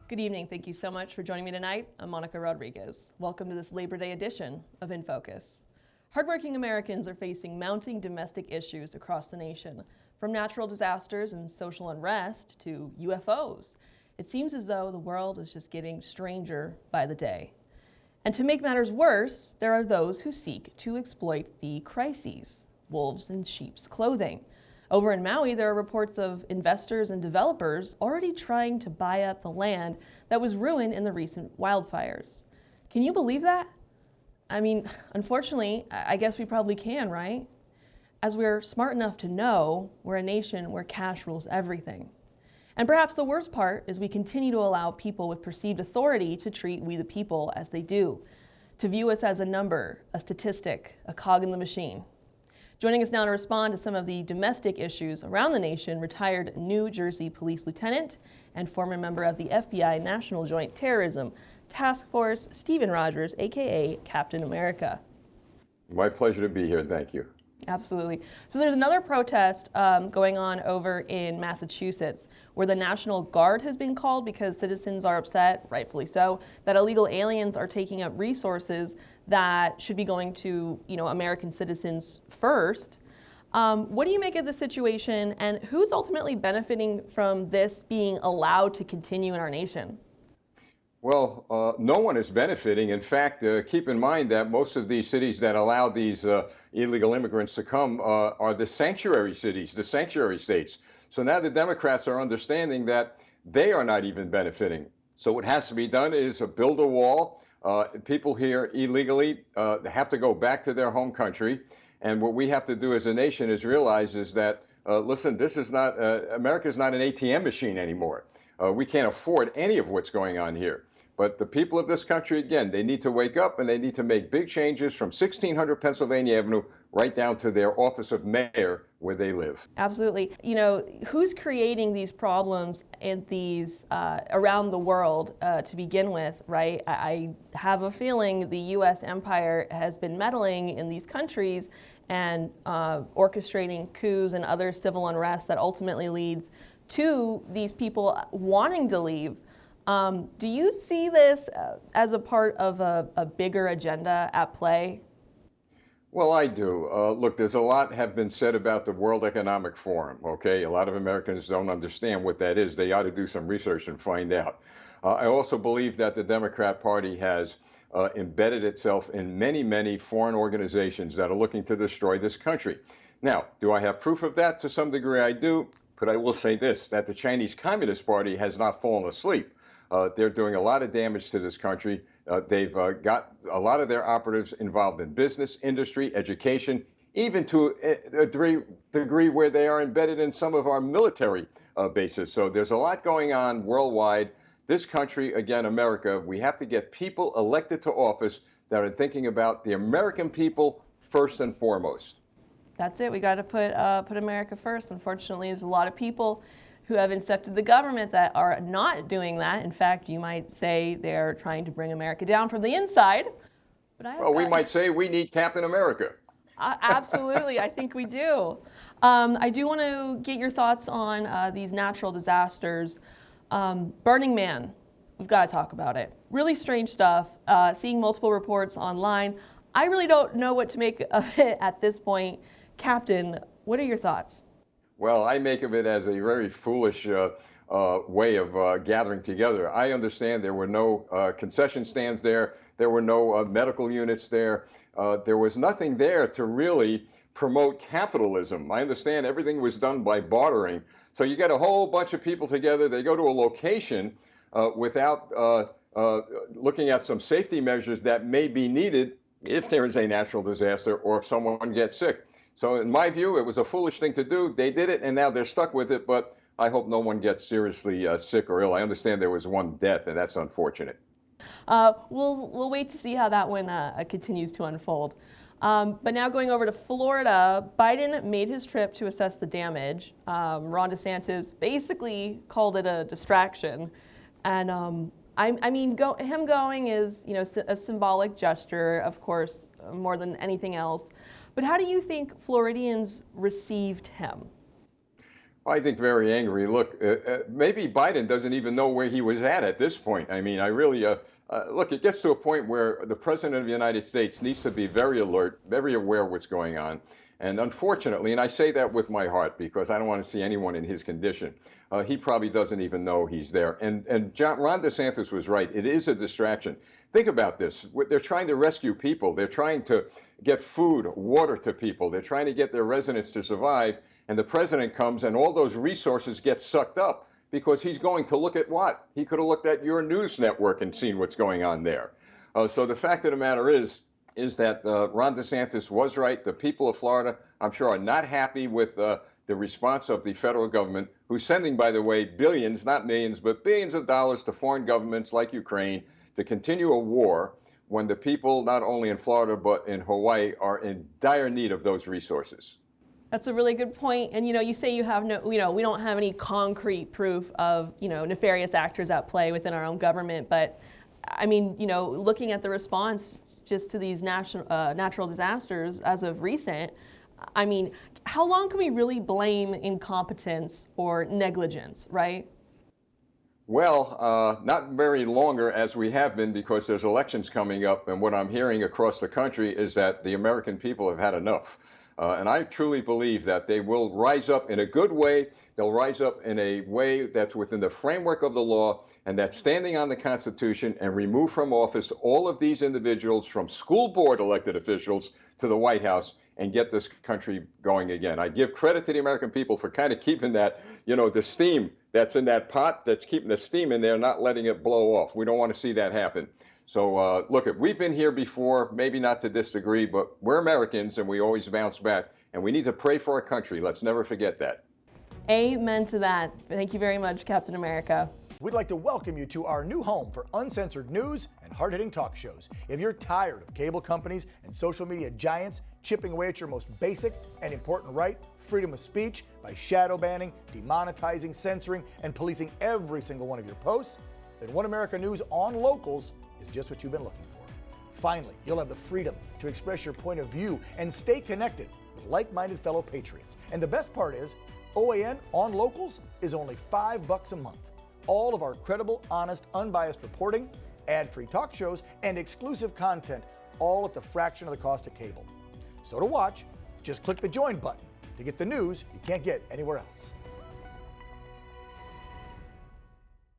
Good evening. Thank you so much for joining me tonight. I'm Monica Rodriguez. Welcome to this Labor Day edition of In Focus. Hardworking Americans are facing mounting domestic issues across the nation, from natural disasters and social unrest to UFOs. It seems as though the world is just getting stranger by the day. And to make matters worse, there are those who seek to exploit the crises, wolves in sheep's clothing. Over in Maui, there are reports of investors and developers already trying to buy up the land that was ruined in the recent wildfires. Can you believe that? I mean, unfortunately, I guess we probably can, right? As we're smart enough to know, we're a nation where cash rules everything. And perhaps the worst part is we continue to allow people with perceived authority to treat we the people as they do, to view us as a number, a statistic, a cog in the machine. Joining us now to respond to some of the domestic issues around the nation, retired New Jersey Police Lieutenant and former member of the FBI National Joint Terrorism Task Force, Stephen Rogers, aka Captain America. My pleasure to be here, thank you. Absolutely. So there's another protest going on over in Massachusetts where the National Guard has been called because citizens are upset, rightfully so, that illegal aliens are taking up resources that should be going to, American citizens first. What do you make of the situation, and who's ultimately benefiting from this being allowed to continue in our nation? Well, no one is benefiting. In fact, keep in mind that most of these cities that allow these illegal immigrants to come are the sanctuary cities, the sanctuary states. So now the Democrats are understanding that they are not even benefiting. So what has to be done is build a wall. People here illegally have to go back to their home country. And what we have to do as a nation is realize is that, listen, this is not, America's not an ATM machine anymore. We can't afford any of what's going on here. But the people of this country, again, they need to wake up and they need to make big changes from 1600 Pennsylvania Avenue right down to their office of mayor where they live. Absolutely. Who's creating these problems in these around the world to begin with, right? I have a feeling the U.S. empire has been meddling in these countries and orchestrating coups and other civil unrest that ultimately leads to these people wanting to leave. Do you see this as a part of a bigger agenda at play? Well, I do. Look, there's a lot have been said about the World Economic Forum, okay? A lot of Americans don't understand what that is. They ought to do some research and find out. I also believe that the Democrat Party has embedded itself in many, many foreign organizations that are looking to destroy this country. Now, do I have proof of that? To some degree, I do. But I will say this, that the Chinese Communist Party has not fallen asleep. They're doing a lot of damage to this country. They've got a lot of their operatives involved in business, industry, education, even to a degree where they are embedded in some of our military bases. So there's a lot going on worldwide. This country, again, America, we have to get people elected to office that are thinking about the American people first and foremost. That's it. We got to put America first. Unfortunately, there's a lot of people who have accepted the government that are not doing that. In fact, you might say they're trying to bring America down from the inside. But we might say we need Captain America. Absolutely, I think we do. I do want to get your thoughts on these natural disasters. Burning Man, we've got to talk about it. Really strange stuff. Seeing multiple reports online. I really don't know what to make of it at this point. Captain, what are your thoughts? Well, I make of it as a very foolish way of gathering together. I understand there were no concession stands there. There were no medical units there. There was nothing there to really promote capitalism. I understand everything was done by bartering. So you get a whole bunch of people together. They go to a location without looking at some safety measures that may be needed if there is a natural disaster or if someone gets sick. So in my view, it was a foolish thing to do. They did it, and now they're stuck with it. But I hope no one gets seriously sick or ill. I understand there was one death, and that's unfortunate. We'll wait to see how that one continues to unfold. But now going over to Florida, Biden made his trip to assess the damage. Ron DeSantis basically called it a distraction, and him going is a symbolic gesture, of course, more than anything else. But how do you think Floridians received him? I think very angry. Look, maybe Biden doesn't even know where he was at this point. I mean, I really look. It gets to a point where the president of the United States needs to be very alert, very aware of what's going on. And unfortunately, and I say that with my heart because I don't want to see anyone in his condition. He probably doesn't even know he's there. And Ron DeSantis was right. It is a distraction. Think about this. They're trying to rescue people. They're trying to get food, water to people. They're trying to get their residents to survive. And the president comes and all those resources get sucked up because he's going to look at what? He could have looked at your news network and seen what's going on there. So the fact of the matter is that Ron DeSantis was right. The people of Florida, I'm sure, are not happy with the response of the federal government, who's sending, by the way, billions, not millions, but billions of dollars to foreign governments like Ukraine to continue a war when the people, not only in Florida, but in Hawaii, are in dire need of those resources. That's a really good point. And you say you have no, we don't have any concrete proof of, nefarious actors at play within our own government. But I mean, looking at the response just to these natural disasters as of recent, I mean, how long can we really blame incompetence or negligence, right? Well, not very longer as we have been because there's elections coming up. And what I'm hearing across the country is that the American people have had enough. And I truly believe that they will rise up in a good way. They'll rise up in a way that's within the framework of the law and that's standing on the Constitution and remove from office all of these individuals from school board elected officials to the White House and get this country going again. I give credit to the American people for kind of keeping that, the steam that's in that pot, that's keeping the steam in there, not letting it blow off. We don't want to see that happen. So look, we've been here before, maybe not to this degree, but we're Americans and we always bounce back. And we need to pray for our country. Let's never forget that. Amen to that. Thank you very much, Captain America. We'd like to welcome you to our new home for uncensored news and hard-hitting talk shows. If you're tired of cable companies and social media giants chipping away at your most basic and important right, freedom of speech, by shadow banning, demonetizing, censoring, and policing every single one of your posts, then One America News on Locals is just what you've been looking for. Finally, you'll have the freedom to express your point of view and stay connected with like-minded fellow patriots. And the best part is, OAN on Locals is only $5 a month. All of our credible, honest, unbiased reporting, ad-free talk shows, and exclusive content, all at the fraction of the cost of cable. So to watch, just click the join button to get the news you can't get anywhere else.